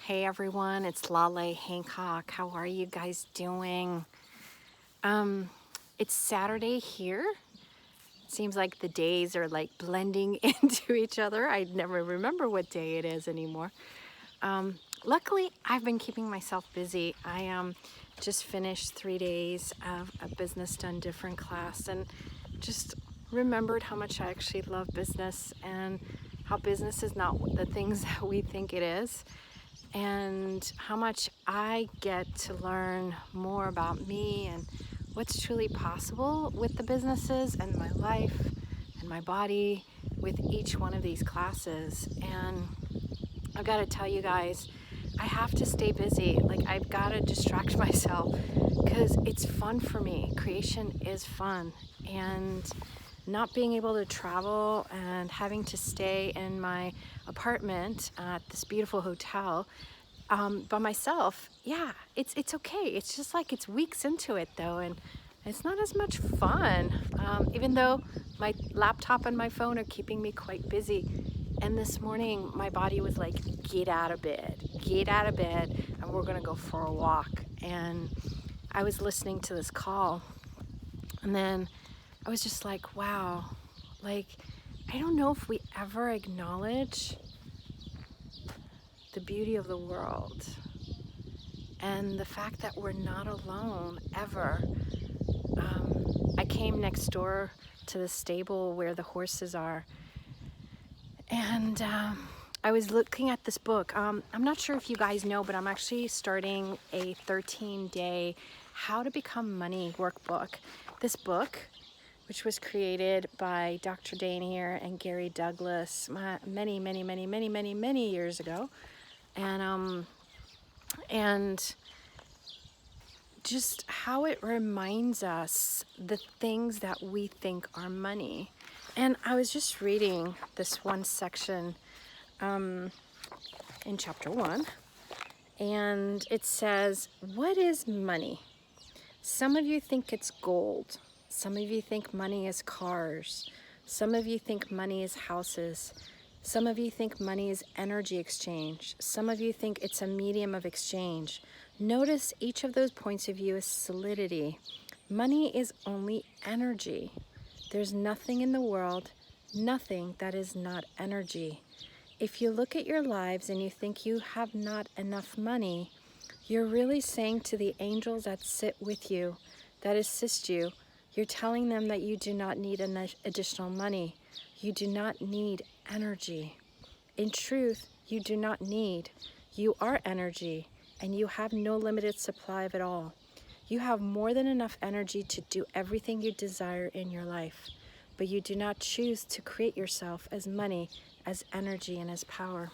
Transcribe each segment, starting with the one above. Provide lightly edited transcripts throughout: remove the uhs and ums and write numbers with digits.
Hey everyone, it's Laleh Hancock. How are you guys doing? It's Saturday here. Seems like the days are like blending into each other. I never remember what day it is anymore. Luckily, I've been keeping myself busy. I just finished 3 days of a business done different class and just remembered how much I actually love business and how business is not the things that we think it is, and how much I get to learn more about me and what's truly possible with the businesses and my life and my body with each one of these classes. And I've got to tell you guys, I have to stay busy. Like, I've got to distract myself because it's fun for me. Creation is fun. And not being able to travel and having to stay in my apartment at this beautiful hotel by myself, yeah, it's okay. It's just like it's weeks into it though, and it's not as much fun, even though my laptop and my phone are keeping me quite busy. And this morning, my body was like, get out of bed, and we're gonna go for a walk. And I was listening to this call, and then I was just like, wow, like, I don't know if we ever acknowledge the beauty of the world and the fact that we're not alone ever. I came next door to the stable where the horses are, and I was looking at this book. I'm not sure if you guys know, but I'm actually starting a 13-day How to Become Money workbook. This book, which was created by Dr. Danier and Gary Douglas many years ago, and just how it reminds us the things that we think are money. And I was just reading this one section in chapter 1, and it says, what is money? Some of you think it's gold. Some of you think money is cars. Some of you think money is houses. Some of you think money is energy exchange. Some of you think it's a medium of exchange. Notice each of those points of view is solidity. Money is only energy. There's nothing in the world, nothing that is not energy. If you look at your lives and you think you have not enough money, you're really saying to the angels that sit with you, that assist you, you're telling them that you do not need additional money. You do not need energy. In truth, you do not need. You are energy, and you have no limited supply of it all. You have more than enough energy to do everything you desire in your life, but you do not choose to create yourself as money, as energy, and as power.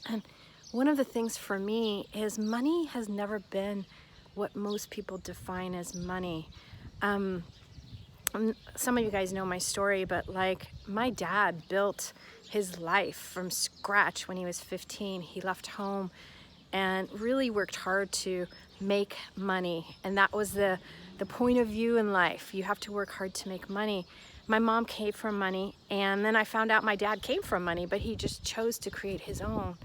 And one of the things for me is money has never been what most people define as money. Some of you guys know my story, but like, my dad built his life from scratch when he was 15. He left home and really worked hard to make money. And that was the point of view in life. You have to work hard to make money. My mom came from money, and then I found out my dad came from money, but he just chose to create his own.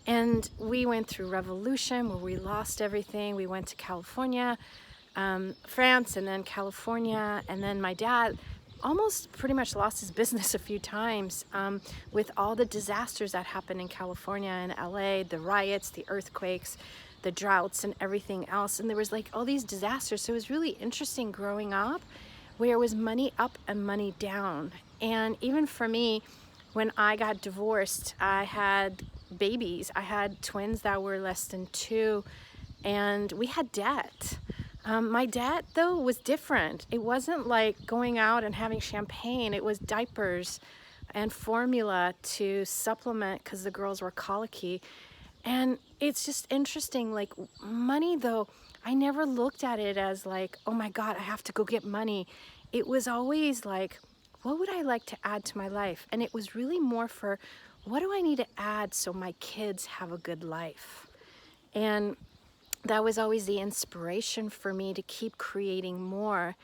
And we went through revolution where we lost everything. We went to California, France, and then California. And then my dad almost pretty much lost his business a few times with all the disasters that happened in California and LA, the riots, the earthquakes, the droughts, and everything else. And there was like all these disasters. So it was really interesting growing up where it was money up and money down. And even for me, when I got divorced, I had babies. I had twins that were less than 2, and we had debt. My debt, though, was different. It wasn't like going out and having champagne. It was diapers and formula to supplement because the girls were colicky. And it's just interesting, like, money, though, I never looked at it as like, oh my God, I have to go get money. It was always like, what would I like to add to my life? And it was really more for, what do I need to add so my kids have a good life? And that was always the inspiration for me to keep creating more.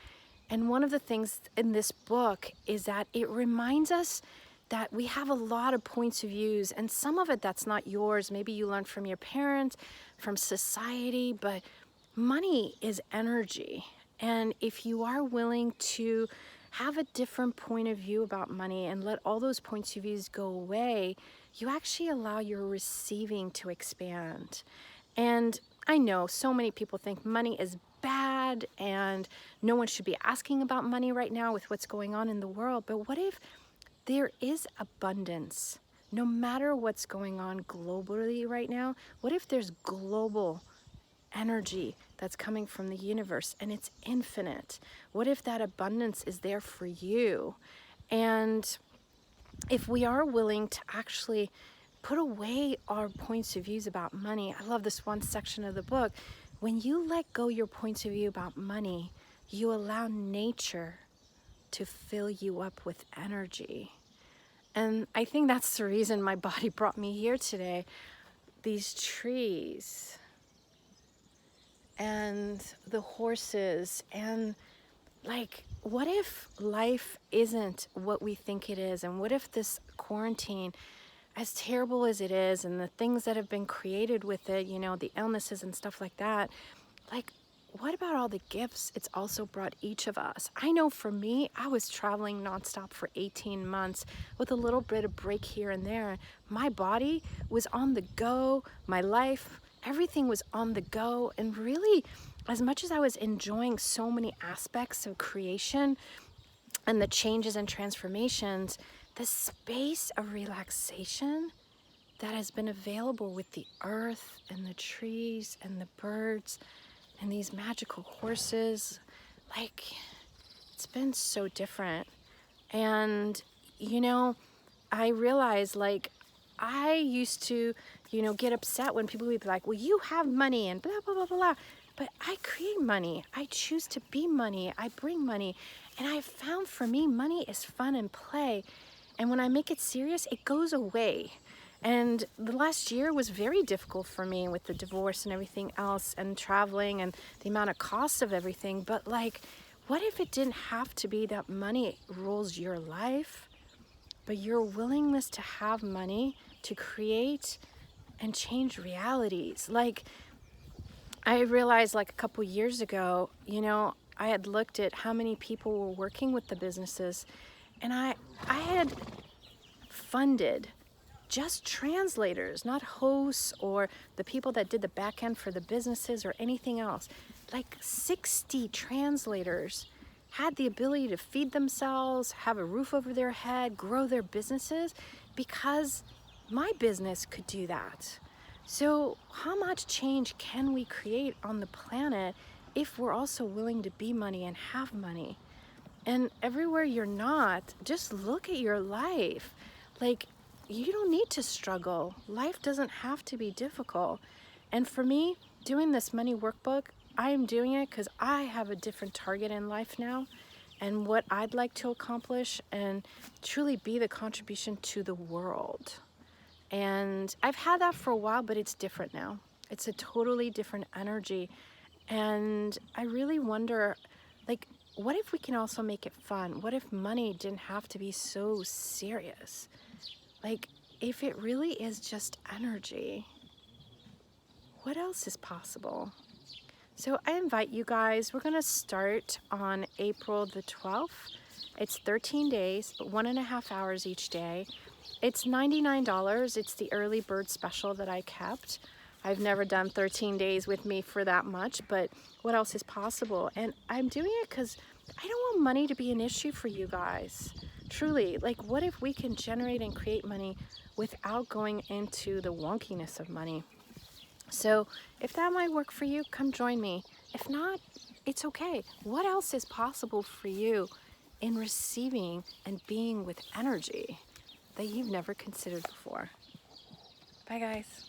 And one of the things in this book is that it reminds us that we have a lot of points of views, and some of it that's not yours. Maybe you learned from your parents, from society, but money is energy. And if you are willing to have a different point of view about money and let all those points of views go away, you actually allow your receiving to expand. And I know so many people think money is bad and no one should be asking about money right now with what's going on in the world. But what if there is abundance? No matter what's going on globally right now, what if there's global energy that's coming from the universe and it's infinite? What if that abundance is there for you? And if we are willing to actually put away our points of views about money, I love this one section of the book. When you let go your points of view about money, you allow nature to fill you up with energy. And I think that's the reason my body brought me here today. These trees and the horses, and like, what if life isn't what we think it is? And what if this quarantine, as terrible as it is, and the things that have been created with it, you know, the illnesses and stuff like that, like, what about all the gifts it's also brought each of us? I know for me, I was traveling nonstop for 18 months with a little bit of break here and there. My body was on the go, my life, everything was on the go. And really, as much as I was enjoying so many aspects of creation and the changes and transformations, the space of relaxation that has been available with the earth and the trees and the birds and these magical horses, like, it's been so different. And, you know, I realized, like, I used to, you know, get upset when people would be like, well, you have money and blah, blah, blah, blah. But I create money. I choose to be money. I bring money. And I found for me, money is fun and play. And when I make it serious, it goes away. And the last year was very difficult for me with the divorce and everything else, and traveling and the amount of costs of everything. But like, what if it didn't have to be that money rules your life, but your willingness to have money to create and change realities? Like, I realized like a couple years ago, you know, I had looked at how many people were working with the businesses, and I had funded just translators, not hosts or the people that did the back end for the businesses or anything else. Like 60 translators had the ability to feed themselves, have a roof over their head, grow their businesses, because my business could do that. So how much change can we create on the planet if we're also willing to be money and have money? And everywhere you're not, just look at your life. Like, you don't need to struggle. Life doesn't have to be difficult. And for me, doing this money workbook, I am doing it because I have a different target in life now and what I'd like to accomplish and truly be the contribution to the world. And I've had that for a while, but it's different now. It's a totally different energy. And I really wonder, like, what if we can also make it fun? What if money didn't have to be so serious? Like, if it really is just energy, what else is possible? So I invite you guys, we're gonna start on April the 12th. It's 13 days, but 1.5 hours each day. It's $99. It's the early bird special that I kept. I've never done 13 days with me for that much, but what else is possible? And I'm doing it because I don't want money to be an issue for you guys. Truly, like, what if we can generate and create money without going into the wonkiness of money? So if that might work for you, come join me. If not, it's okay. What else is possible for you in receiving and being with energy that you've never considered before? Bye, guys.